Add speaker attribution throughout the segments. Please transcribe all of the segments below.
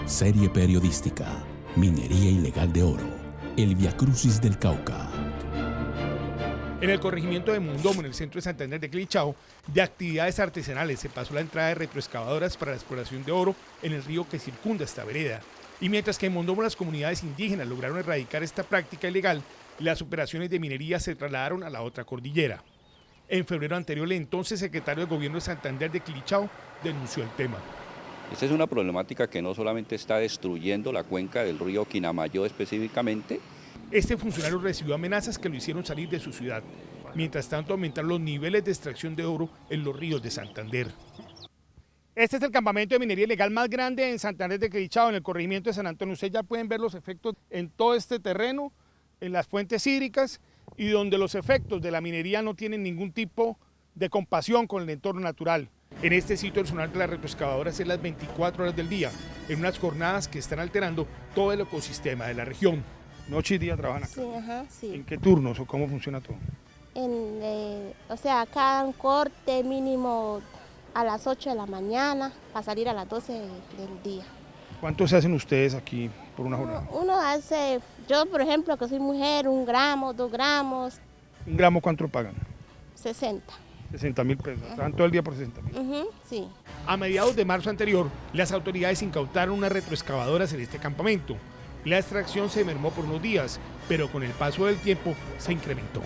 Speaker 1: Serie periodística, Minería ilegal de oro, el viacrucis del Cauca.
Speaker 2: En el corregimiento de Mondomo, en el centro de Santander de Quilichao, de actividades artesanales se pasó la entrada de retroexcavadoras para la exploración de oro en el río que circunda esta vereda. Y mientras que en Mondomo las comunidades indígenas lograron erradicar esta práctica ilegal, las operaciones de minería se trasladaron a la otra cordillera. En febrero anterior, el entonces secretario de Gobierno de Santander de Quilichao denunció el tema.
Speaker 3: Esta es una problemática que no solamente está destruyendo la cuenca del río Quinamayo específicamente.
Speaker 2: Este funcionario recibió amenazas que lo hicieron salir de su ciudad. Mientras tanto, aumentaron los niveles de extracción de oro en los ríos de Santander. Este es el campamento de minería ilegal más grande en Santander de Quilichao, en el corregimiento de San Antonio. Ustedes ya pueden ver los efectos en todo este terreno, en las fuentes hídricas, y donde los efectos de la minería no tienen ningún tipo de compasión con el entorno natural. En este sitio el sonar de las retroexcavadoras es las 24 horas del día, en unas jornadas que están alterando todo el ecosistema de la región. Noche y día trabajan acá.
Speaker 4: Sí, ajá, sí.
Speaker 2: ¿En qué turnos o cómo funciona todo?
Speaker 4: Cada un corte mínimo a las 8 de la mañana para salir a las 12 del día.
Speaker 2: ¿Cuántos hacen ustedes aquí por una jornada?
Speaker 4: Uno hace, yo por ejemplo que soy mujer, 1 gramo, 2 gramos.
Speaker 2: ¿Un gramo cuánto pagan?
Speaker 4: 60.
Speaker 2: 60.000 pesos. Trabajan todo el día por 60.000.
Speaker 4: Sí.
Speaker 2: A mediados de marzo anterior, las autoridades incautaron unas retroexcavadoras en este campamento. La extracción se mermó por unos días, pero con el paso del tiempo se incrementó.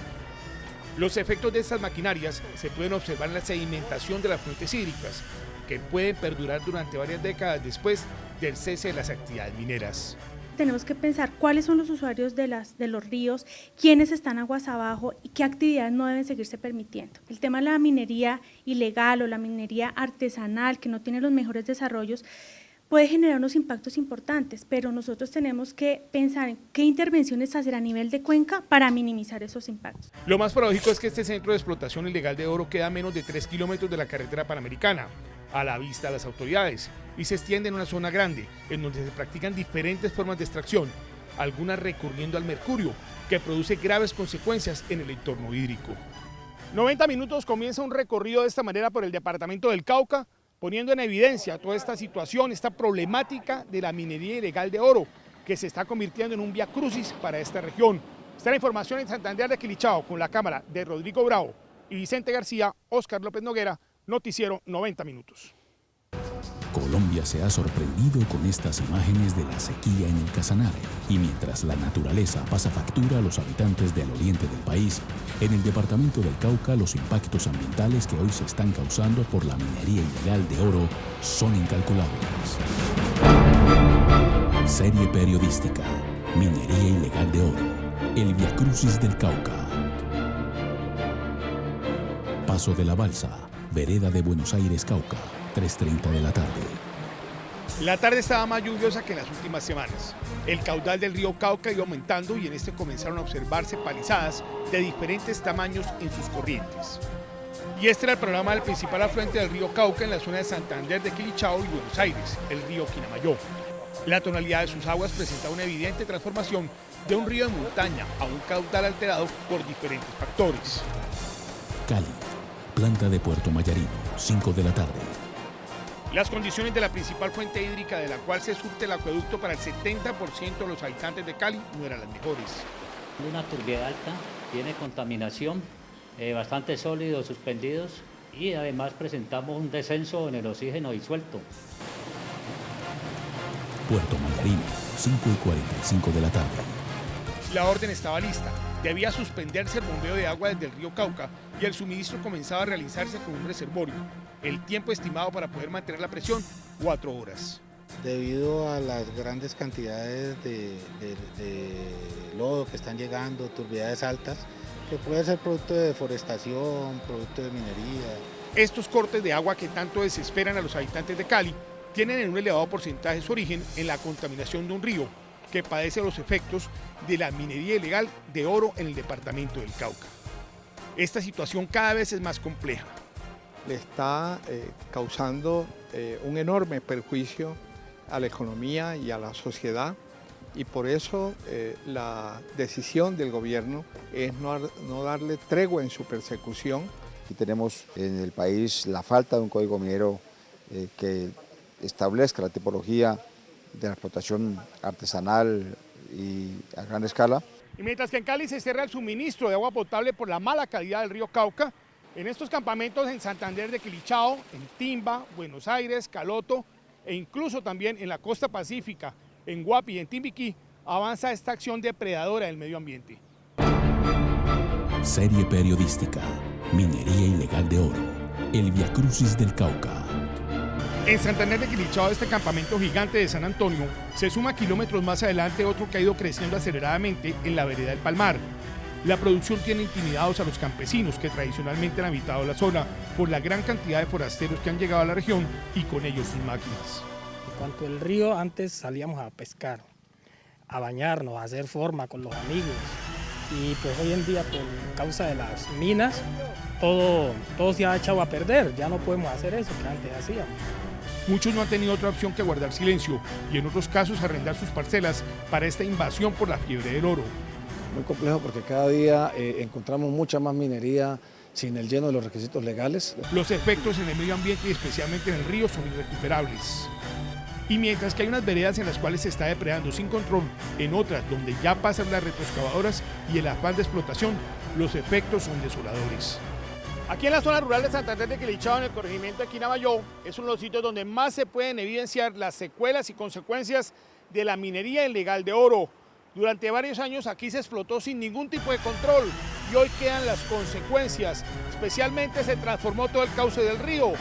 Speaker 2: Los efectos de estas maquinarias se pueden observar en la sedimentación de las fuentes hídricas, que pueden perdurar durante varias décadas después del cese de las actividades mineras.
Speaker 5: Tenemos que pensar cuáles son los usuarios de los ríos, quiénes están aguas abajo y qué actividades no deben seguirse permitiendo. El tema de la minería ilegal o la minería artesanal, que no tiene los mejores desarrollos, puede generar unos impactos importantes, pero nosotros tenemos que pensar en qué intervenciones hacer a nivel de cuenca para minimizar esos impactos.
Speaker 2: Lo más paradójico es que este centro de explotación ilegal de oro queda a menos de 3 kilómetros de la carretera panamericana, a la vista de las autoridades, y se extiende en una zona grande, en donde se practican diferentes formas de extracción, algunas recurriendo al mercurio, que produce graves consecuencias en el entorno hídrico. 90 minutos comienza un recorrido de esta manera por el departamento del Cauca, poniendo en evidencia toda esta situación, esta problemática de la minería ilegal de oro, que se está convirtiendo en un viacrucis para esta región. Esta es la información en Santander de Quilichao, con la cámara de Rodrigo Bravo y Vicente García, Óscar López Noguera, Noticiero 90 Minutos.
Speaker 1: Colombia se ha sorprendido con estas imágenes de la sequía en el Casanare. Y mientras la naturaleza pasa factura a los habitantes del oriente del país, en el departamento del Cauca los impactos ambientales que hoy se están causando por la minería ilegal de oro son incalculables. Serie periodística, Minería ilegal de oro, el viacrucis del Cauca. Paso de la Balsa, vereda de Buenos Aires, Cauca, 3:30 de la tarde.
Speaker 2: La tarde estaba más lluviosa que en las últimas semanas. El caudal del río Cauca iba aumentando y en este comenzaron a observarse palizadas de diferentes tamaños en sus corrientes. Y este era el panorama del principal afluente del río Cauca en la zona de Santander de Quilichao y Buenos Aires, el río Quinamayo. La tonalidad de sus aguas presenta una evidente transformación de un río de montaña a un caudal alterado por diferentes factores.
Speaker 1: Cali, planta de Puerto Mayarino, 5 de la tarde.
Speaker 2: Las condiciones de la principal fuente hídrica de la cual se surte el acueducto para el 70% de los habitantes de Cali no eran las mejores.
Speaker 6: Una turbidez alta, tiene contaminación, bastante sólidos suspendidos y además presentamos un descenso en el oxígeno disuelto.
Speaker 1: Puerto Mayarino, 5:45 de la tarde.
Speaker 2: La orden estaba lista. Debía suspenderse el bombeo de agua desde el río Cauca y el suministro comenzaba a realizarse con un reservorio. El tiempo estimado para poder mantener la presión, 4 horas.
Speaker 7: Debido a las grandes cantidades de lodo que están llegando, turbidez altas, que puede ser producto de deforestación, producto de minería.
Speaker 2: Estos cortes de agua que tanto desesperan a los habitantes de Cali tienen en un elevado porcentaje su origen en la contaminación de un río que padece los efectos de la minería ilegal de oro en el departamento del Cauca. Esta situación cada vez es más compleja.
Speaker 8: Le está causando un enorme perjuicio a la economía y a la sociedad, y por eso la decisión del gobierno es no darle tregua en su persecución.
Speaker 9: Y tenemos en el país la falta de un código minero que establezca la tipología de la explotación artesanal y a gran escala.
Speaker 2: Y mientras que en Cali se cierra el suministro de agua potable por la mala calidad del río Cauca, en estos campamentos en Santander de Quilichao, en Timba, Buenos Aires, Caloto e incluso también en la costa pacífica, en Guapi y en Timbiquí, avanza esta acción depredadora del medio ambiente.
Speaker 1: Serie periodística, Minería Ilegal de Oro, el viacrucis del Cauca.
Speaker 2: En Santander de Quilichao, este campamento gigante de San Antonio, se suma kilómetros más adelante otro que ha ido creciendo aceleradamente en la vereda del Palmar. La producción tiene intimidados a los campesinos que tradicionalmente han habitado la zona por la gran cantidad de forasteros que han llegado a la región y con ellos sus máquinas.
Speaker 10: En cuanto al río, antes salíamos a pescar, a bañarnos, a hacer forma con los amigos. Y pues hoy en día, por causa de las minas, todo se ha echado a perder. Ya no podemos hacer eso que antes hacíamos.
Speaker 2: Muchos no han tenido otra opción que guardar silencio y en otros casos arrendar sus parcelas para esta invasión por la fiebre del oro.
Speaker 11: Muy complejo porque cada día encontramos mucha más minería sin el lleno de los requisitos legales.
Speaker 2: Los efectos en el medio ambiente y especialmente en el río son irrecuperables. Y mientras que hay unas veredas en las cuales se está depredando sin control, en otras donde ya pasan las retroexcavadoras y el afán de explotación, los efectos son desoladores. Aquí en la zona rural de Santander de Quilichao, en el corregimiento de Quinamayó, es uno de los sitios donde más se pueden evidenciar las secuelas y consecuencias de la minería ilegal de oro. Durante varios años aquí se explotó sin ningún tipo de control y hoy quedan las consecuencias. Especialmente se transformó todo el cauce del río.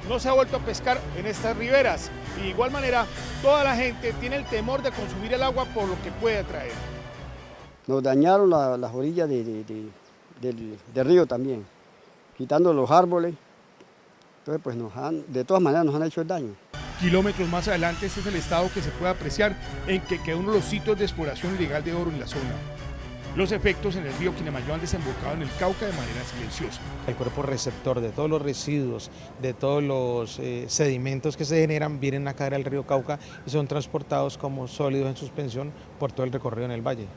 Speaker 2: No se ha vuelto a pescar en estas riberas y de igual manera toda la gente tiene el temor de consumir el agua por lo que puede traer.
Speaker 12: Nos dañaron las orillas del río también, quitando los árboles. Entonces pues de todas maneras nos han hecho el daño.
Speaker 2: Kilómetros más adelante este es el estado que se puede apreciar en que queda uno de los sitios de exploración ilegal de oro en la zona. Los efectos en el río Quinamayó han desembocado en el Cauca de manera silenciosa.
Speaker 13: El cuerpo receptor de todos los residuos, de todos los sedimentos que se generan, vienen a caer al río Cauca y son transportados como sólidos en suspensión por todo el recorrido en el valle.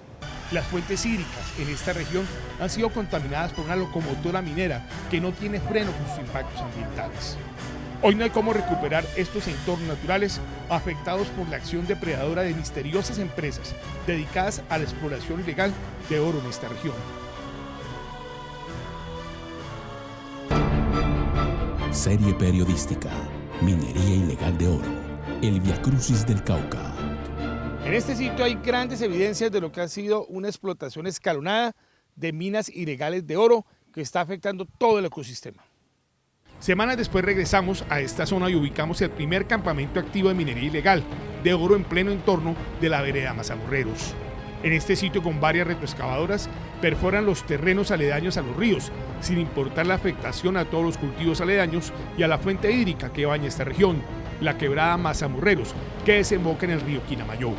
Speaker 2: Las fuentes hídricas en esta región han sido contaminadas por una locomotora minera que no tiene freno con sus impactos ambientales. Hoy no hay cómo recuperar estos entornos naturales afectados por la acción depredadora de misteriosas empresas dedicadas a la exploración ilegal de oro en esta región.
Speaker 1: Serie periodística, Minería Ilegal de Oro, el viacrucis del Cauca.
Speaker 2: En este sitio hay grandes evidencias de lo que ha sido una explotación escalonada de minas ilegales de oro que está afectando todo el ecosistema. Semanas después regresamos a esta zona y ubicamos el primer campamento activo de minería ilegal de oro en pleno entorno de la vereda Mazamorreros. En este sitio, con varias retroexcavadoras, perforan los terrenos aledaños a los ríos, sin importar la afectación a todos los cultivos aledaños y a la fuente hídrica que baña esta región, la quebrada Mazamorreros, que desemboca en el río Quinamayó.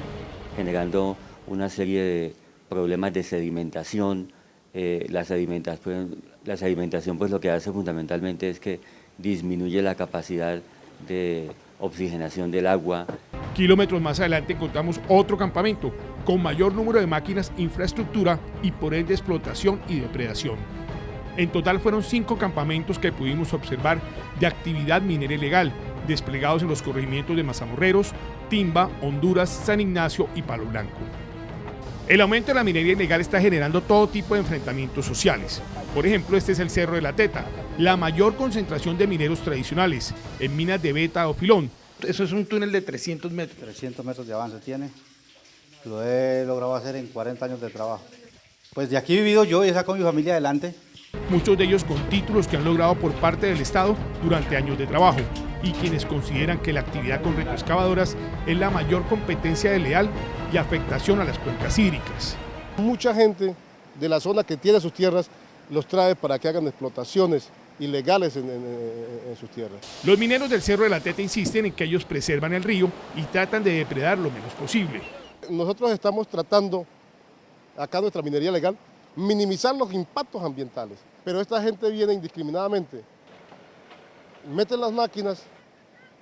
Speaker 14: Generando una serie de problemas de sedimentación. La sedimentación pues lo que hace fundamentalmente es que disminuye la capacidad de oxigenación del agua.
Speaker 2: Kilómetros más adelante encontramos otro campamento con mayor número de máquinas, infraestructura y por ende explotación y depredación. En total fueron 5 campamentos que pudimos observar de actividad minera ilegal, desplegados en los corregimientos de Mazamorreros, Timba, Honduras, San Ignacio y Palo Blanco. El aumento de la minería ilegal está generando todo tipo de enfrentamientos sociales. Por ejemplo, este es el Cerro de la Teta, la mayor concentración de mineros tradicionales, en minas de beta o filón. Eso es un túnel de 300 metros.
Speaker 15: 300 metros de avance tiene. Lo he logrado hacer en 40 años de trabajo. Pues de aquí he vivido yo y he sacado a mi familia adelante.
Speaker 2: Muchos de ellos con títulos que han logrado por parte del Estado durante años de trabajo y quienes consideran que la actividad con retroexcavadoras es la mayor competencia desleal y afectación a las cuencas hídricas.
Speaker 16: Mucha gente de la zona que tiene sus tierras los trae para que hagan explotaciones ilegales en sus tierras.
Speaker 2: Los mineros del Cerro de la Teta insisten en que ellos preservan el río y tratan de depredar lo menos posible.
Speaker 16: Nosotros estamos tratando, acá nuestra minería legal, minimizar los impactos ambientales, pero esta gente viene indiscriminadamente, meten las máquinas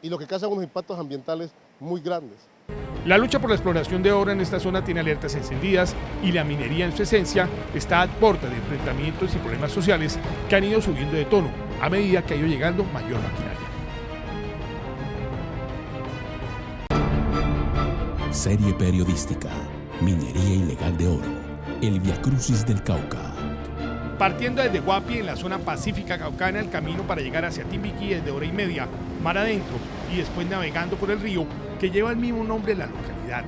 Speaker 16: y lo que causan unos impactos ambientales muy grandes.
Speaker 2: La lucha por la exploración de oro en esta zona tiene alertas encendidas y la minería en su esencia está a puerta de enfrentamientos y problemas sociales que han ido subiendo de tono a medida que ha ido llegando mayor maquinaria.
Speaker 1: Serie periodística, Minería Ilegal de Oro, el Viacrucis del Cauca.
Speaker 2: Partiendo desde Guapi, en la zona pacífica caucana, el camino para llegar hacia Timbiquí es de hora y media, mar adentro, y después navegando por el río que lleva el mismo nombre de la localidad.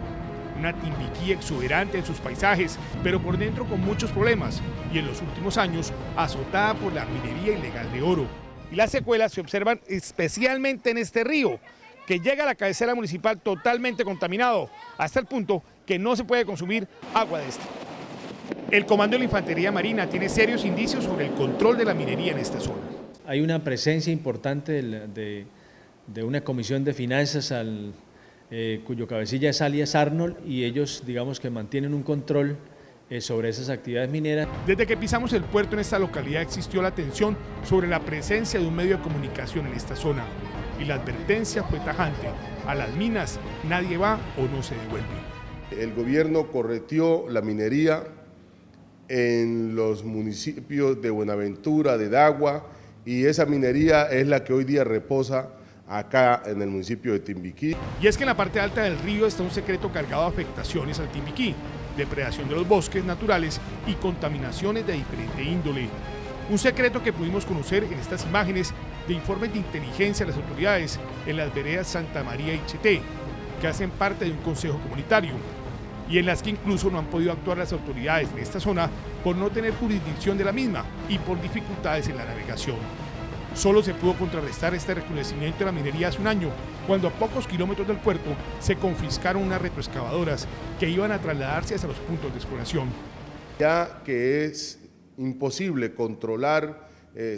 Speaker 2: Una Timbiquí exuberante en sus paisajes, pero por dentro con muchos problemas, y en los últimos años azotada por la minería ilegal de oro. Y las secuelas se observan especialmente en este río, que llega a la cabecera municipal totalmente contaminado, hasta el punto que no se puede consumir agua de este. El Comando de la Infantería Marina tiene serios indicios sobre el control de la minería en esta zona.
Speaker 17: Hay una presencia importante de una comisión de finanzas cuyo cabecilla es alias Arnold, y ellos, digamos, que mantienen un control sobre esas actividades mineras.
Speaker 2: Desde que pisamos el puerto en esta localidad existió la atención sobre la presencia de un medio de comunicación en esta zona, y la advertencia fue tajante: a las minas nadie va o no se devuelve.
Speaker 16: El gobierno correteó la minería en los municipios de Buenaventura, de Dagua, y esa minería es la que hoy día reposa acá en el municipio de Timbiquí.
Speaker 2: Y es que en la parte alta del río está un secreto cargado de afectaciones al Timbiquí, depredación de los bosques naturales y contaminaciones de diferente índole. Un secreto que pudimos conocer en estas imágenes de informes de inteligencia de las autoridades en las veredas Santa María y Cheté, que hacen parte de un consejo comunitario, y en las que incluso no han podido actuar las autoridades en esta zona por no tener jurisdicción de la misma y por dificultades en la navegación. Solo se pudo contrarrestar este recrudecimiento de la minería hace un año, cuando a pocos kilómetros del puerto se confiscaron unas retroexcavadoras que iban a trasladarse hacia los puntos de exploración.
Speaker 16: Ya que es imposible controlar,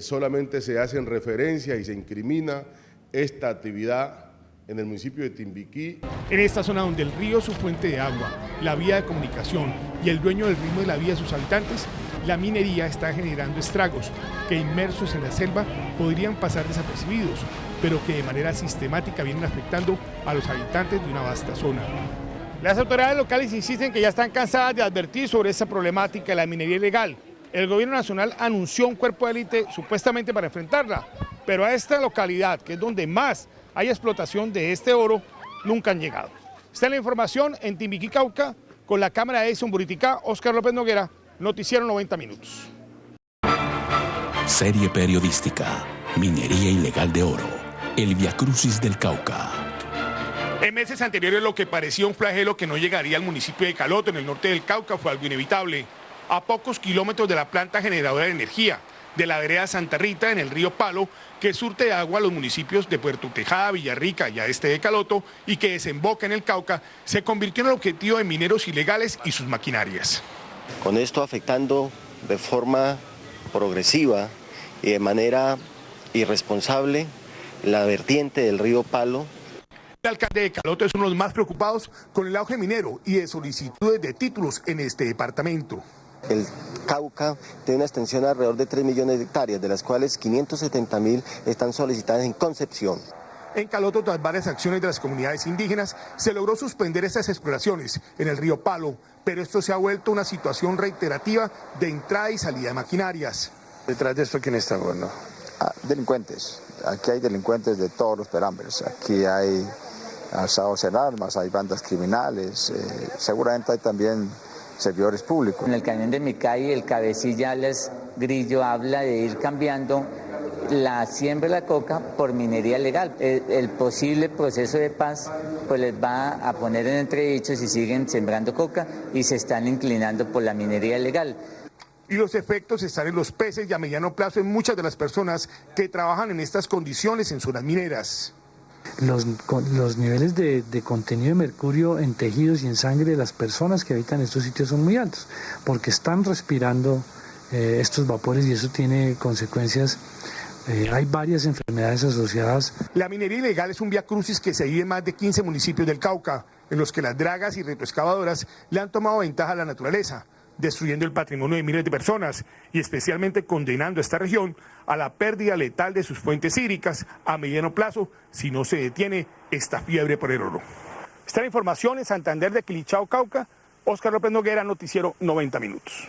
Speaker 16: solamente se hacen referencias y se incrimina esta actividad en el municipio de Timbiquí.
Speaker 2: En esta zona donde el río es su fuente de agua, la vía de comunicación y el dueño del ritmo de la vida de sus habitantes, la minería está generando estragos que, inmersos en la selva, podrían pasar desapercibidos, pero que de manera sistemática vienen afectando a los habitantes de una vasta zona. Las autoridades locales insisten que ya están cansadas de advertir sobre esta problemática de la minería ilegal. El gobierno nacional anunció un cuerpo de élite supuestamente para enfrentarla, pero a esta localidad, que es donde más hay explotación de este oro, nunca han llegado. Está la información en Timbiquí, Cauca, con la cámara de Edson Buriticá, Óscar López Noguera, Noticiero 90 Minutos.
Speaker 1: Serie periodística, Minería Ilegal de Oro, el Viacrucis del Cauca.
Speaker 2: En meses anteriores lo que parecía un flagelo que no llegaría al municipio de Caloto, en el norte del Cauca, fue algo inevitable. A pocos kilómetros de la planta generadora de energía de la vereda Santa Rita, en el río Palo, que surte de agua a los municipios de Puerto Tejada, Villarrica y a este de Caloto, y que desemboca en el Cauca, se convirtió en el objetivo de mineros ilegales y sus maquinarias.
Speaker 18: Con esto afectando de forma progresiva y de manera irresponsable la vertiente del río Palo.
Speaker 2: El alcalde de Caloto es uno de los más preocupados con el auge minero y de solicitudes de títulos en este departamento.
Speaker 18: El Cauca tiene una extensión de alrededor de 3 millones de hectáreas, de las cuales 570.000 están solicitadas en Concepción.
Speaker 2: En Caloto, tras varias acciones de las comunidades indígenas, se logró suspender estas exploraciones en el río Palo, pero esto se ha vuelto una situación reiterativa de entrada y salida de maquinarias.
Speaker 19: ¿Detrás de esto quién está, gobernador?
Speaker 9: Delincuentes. Aquí hay delincuentes de todos los parámetros. Aquí hay alzados en armas, hay bandas criminales, seguramente hay también servidores públicos.
Speaker 20: En el cañón de Micay, el cabecilla Alex Grillo habla de ir cambiando la siembra de la coca por minería legal. El posible proceso de paz pues les va a poner en entredicho si siguen sembrando coca y se están inclinando por la minería legal.
Speaker 2: Y los efectos están en los peces y a mediano plazo en muchas de las personas que trabajan en estas condiciones en zonas mineras.
Speaker 21: Los niveles de contenido de mercurio en tejidos y en sangre de las personas que habitan estos sitios son muy altos, porque están respirando estos vapores y eso tiene consecuencias. Hay varias enfermedades asociadas.
Speaker 2: La minería ilegal es un viacrucis que se vive en más de 15 municipios del Cauca, en los que las dragas y retroexcavadoras le han tomado ventaja a la naturaleza, destruyendo el patrimonio de miles de personas y especialmente condenando a esta región a la pérdida letal de sus fuentes hídricas a mediano plazo si no se detiene esta fiebre por el oro. Esta es la información en Santander de Quilichao, Cauca. Óscar López Noguera, Noticiero 90 Minutos.